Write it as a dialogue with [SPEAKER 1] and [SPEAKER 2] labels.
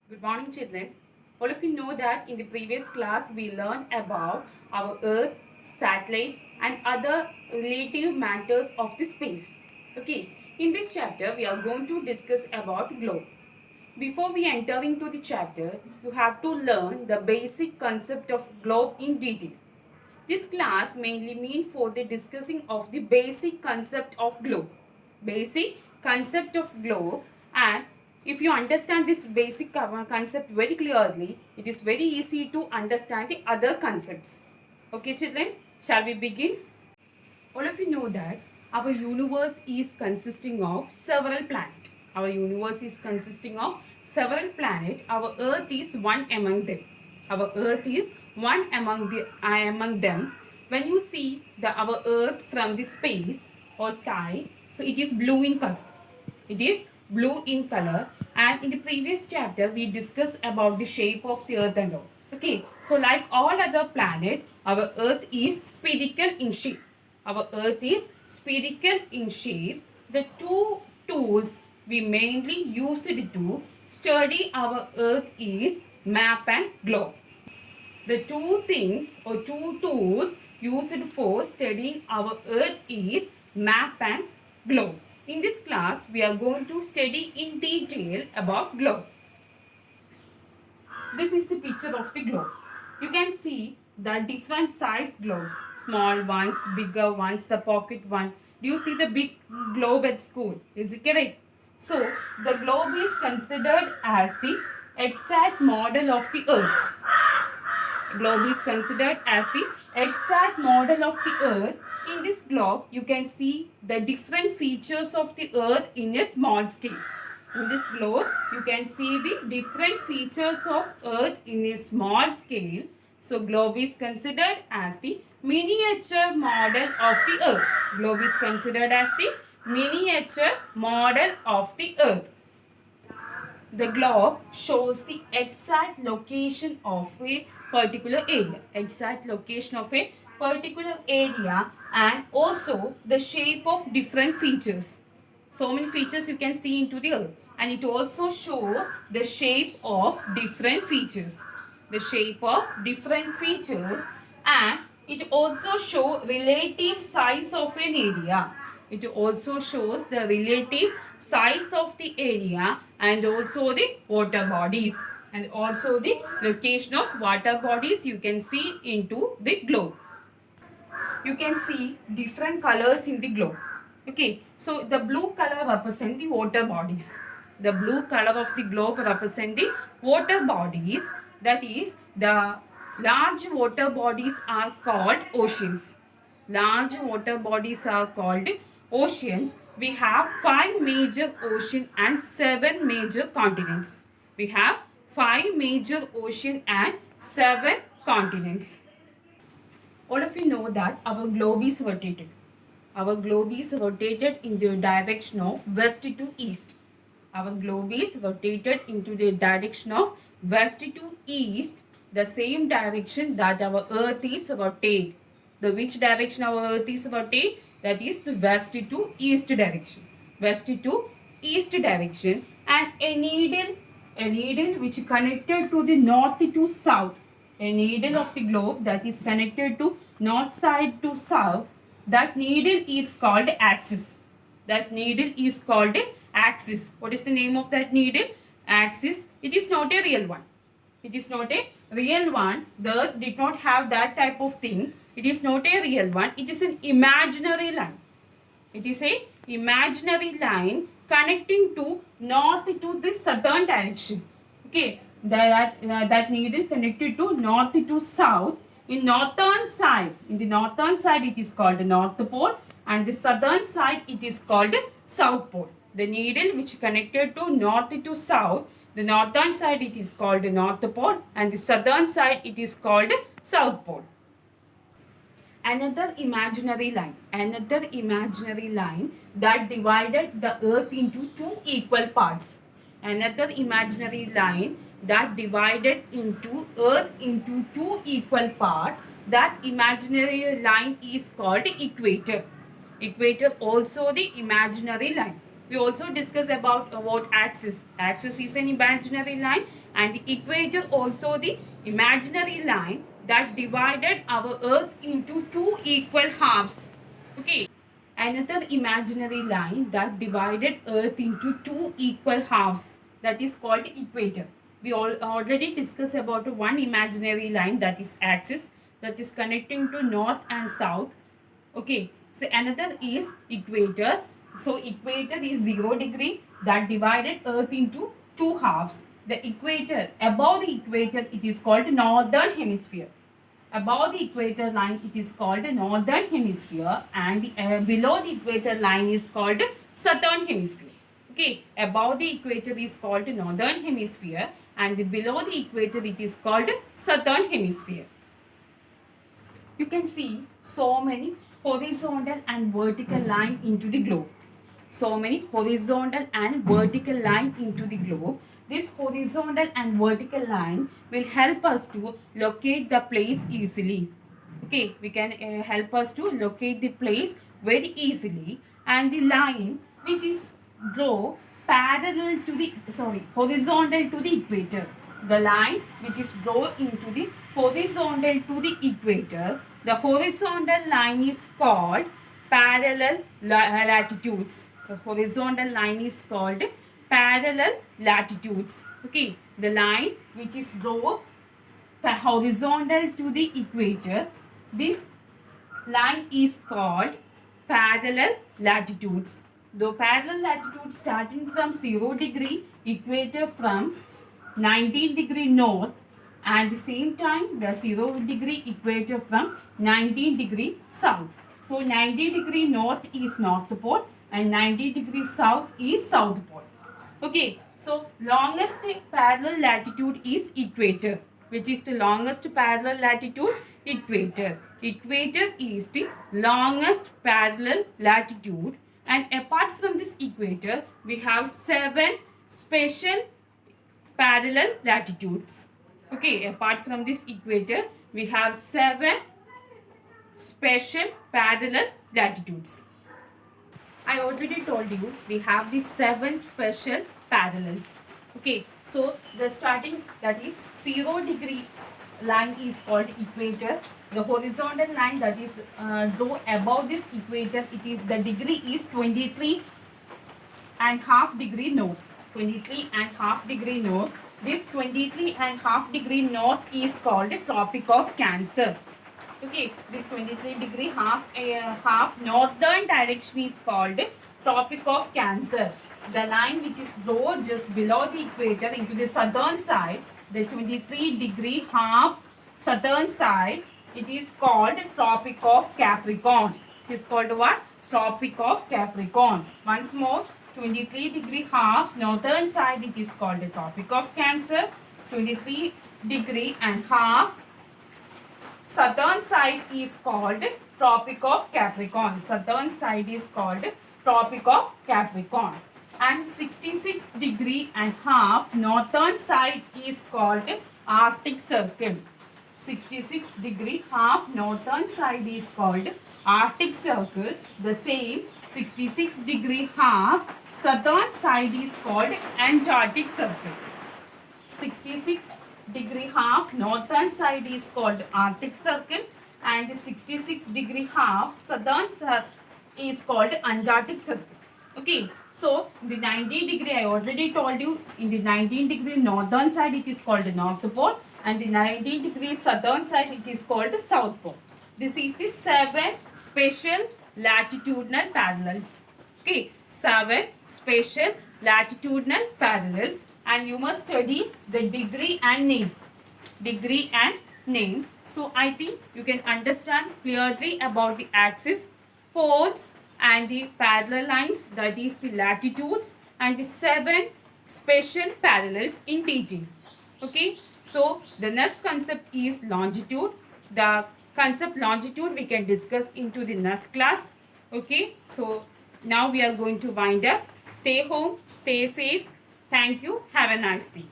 [SPEAKER 1] Good morning, children. All of you know that in the previous class we learned about our Earth, satellite, and other relative matters of the space. Okay, in this chapter we are going to discuss about globe. Before we enter into the chapter, you have to learn the basic concept of globe in detail. This class mainly means for the discussing of the basic concept of globe. Basic concept of globe, and if you understand this basic concept very clearly, it is very easy to understand the other concepts. Okay children, shall we begin? All of you know that our universe is consisting of several planets. Our universe is consisting of several planets. Our Earth is one among them. Our Earth is one among them. When you see our Earth from the space or sky, so it is blue in color. It is blue in color, and in the previous chapter we discussed about the shape of the Earth and all. Okay, so like all other planets, our Earth is spherical in shape. Our Earth is spherical in shape. The two tools we mainly use it to study our Earth is map and globe. The two things or two tools used for studying our Earth is map and globe. In this class, we are going to study in detail about globe. This is the picture of the globe. You can see the different size globes. Small ones, bigger ones, the pocket one. Do you see the big globe at school? Is it correct? So, the globe is considered as the exact model of the Earth. Globe is considered as the exact model of the Earth. In this globe, you can see the different features of the Earth in a small scale. In this globe, you can see the different features of Earth in a small scale. So, globe is considered as the miniature model of the Earth. Globe is considered as the miniature model of the Earth. The globe shows the exact location of a particular area. Exact location of a particular area, and also the shape of different features. So many features you can see into the earth, and it also show the shape of different features. The shape of different features, and it also show relative size of an area. It also shows the relative size of the area and also the water bodies, and also the location of water bodies you can see into the globe. You can see different colors in the globe. Okay, so the blue color represent the water bodies. The blue color of the globe represent the water bodies. That is, the large water bodies are called oceans. Large water bodies are called oceans. We have 5 major ocean and 7 major continents. We have 5 major ocean and 7 continents. All of you know that our globe is rotated. Our globe is rotated in the direction of west to east. Our globe is rotated into the direction of west to east, the same direction that our earth is rotated. The which direction our earth is rotated? That is the west to east direction. West to east direction, and a needle which is connected to the north to south. A needle of the globe that is connected to north side to south. That needle is called axis. That needle is called axis. What is the name of that needle? Axis. It is not a real one. It is not a real one. The earth did not have that type of thing. It is not a real one. It is an imaginary line. It is a imaginary line connecting to north to the southern direction. Okay, that needle connected to north to south. In the northern side it is called north pole, and the southern side it is called south pole. The needle which connected to north to south, the northern side it is called north pole, and the southern side it is called south pole. Another imaginary line that divided the earth into two equal parts. Another imaginary line that divided into earth into two equal parts. That imaginary line is called equator. Equator also the imaginary line. We also discuss about axis. Axis is an imaginary line, and the equator also the imaginary line that divided our earth into two equal halves. Okay, another imaginary line that divided earth into two equal halves, that is called equator. We already discussed about one imaginary line, that is axis, that is connecting to north and south. Okay, so another is equator. So equator is 0 degree that divided earth into two halves. The equator, above the equator, it is called northern hemisphere. Above the equator line, it is called northern hemisphere, and below the equator line is called southern hemisphere. Okay, above the equator is called northern hemisphere, and below the equator it is called southern hemisphere. You can see so many horizontal and vertical line into the globe. So many horizontal and vertical line into the globe. This horizontal and vertical line will help us to locate the place easily. Okay, we can help us to locate the place very easily, and the line which is draw parallel to the horizontal to the equator. The line which is drawn into the horizontal to the equator, the horizontal line is called parallel latitudes. The horizontal line is called parallel latitudes. Okay, the line which is drawn horizontal to the equator, this line is called parallel latitudes. The parallel latitude starting from 0 degree equator from 19 degree north, and the same time the 0 degree equator from 19 degree south. So 90 degree north is north pole and 90 degree south is south pole. Okay, so longest parallel latitude is equator. Which is the longest parallel latitude? Equator. Equator is the longest parallel latitude, and apart from this equator, we have 7 special parallel latitudes. Okay, apart from this equator, we have 7 special parallel latitudes. I already told you we have the 7 special parallels. Okay, so the starting, that is 0 degree line is called equator. The horizontal line that is drawn above this equator, it is the degree is 23.5 degree north. 23.5 degree north. This 23.5 degree north is called Tropic of Cancer. Okay, this 23 degree half northern direction is called Tropic of Cancer. The line which is drawn just below the equator into the southern side, the 23 degree half southern side, it is called Tropic of Capricorn. It is called what? Tropic of Capricorn. Once more, 23 degree half northern side, it is called the Tropic of Cancer. 23 degree and half southern side is called Tropic of Capricorn. Southern side is called Tropic of Capricorn. And 66 degree and half northern side is called Arctic Circle. 66 degree half northern side is called Arctic Circle. The same 66 degree half southern side is called Antarctic Circle. 66 degree half northern side is called Arctic Circle, and 66 degree half southern is called Antarctic Circle. Okay, so the 90 degree, I already told you, in the 19 degree northern side it is called North Pole, and the 90 degree southern side it is called South Pole. This is the 7 special latitudinal parallels. Okay, 7 special latitudinal parallels, and you must study the degree and name. Degree and name. So I think you can understand clearly about the axis, poles, and the parallel lines, that is the latitudes, and the 7 special parallels in detail. Okay, so the next concept is longitude. The concept longitude we can discuss into the next class. Okay, so now we are going to wind up. Stay home, stay safe. Thank you. Have a nice day.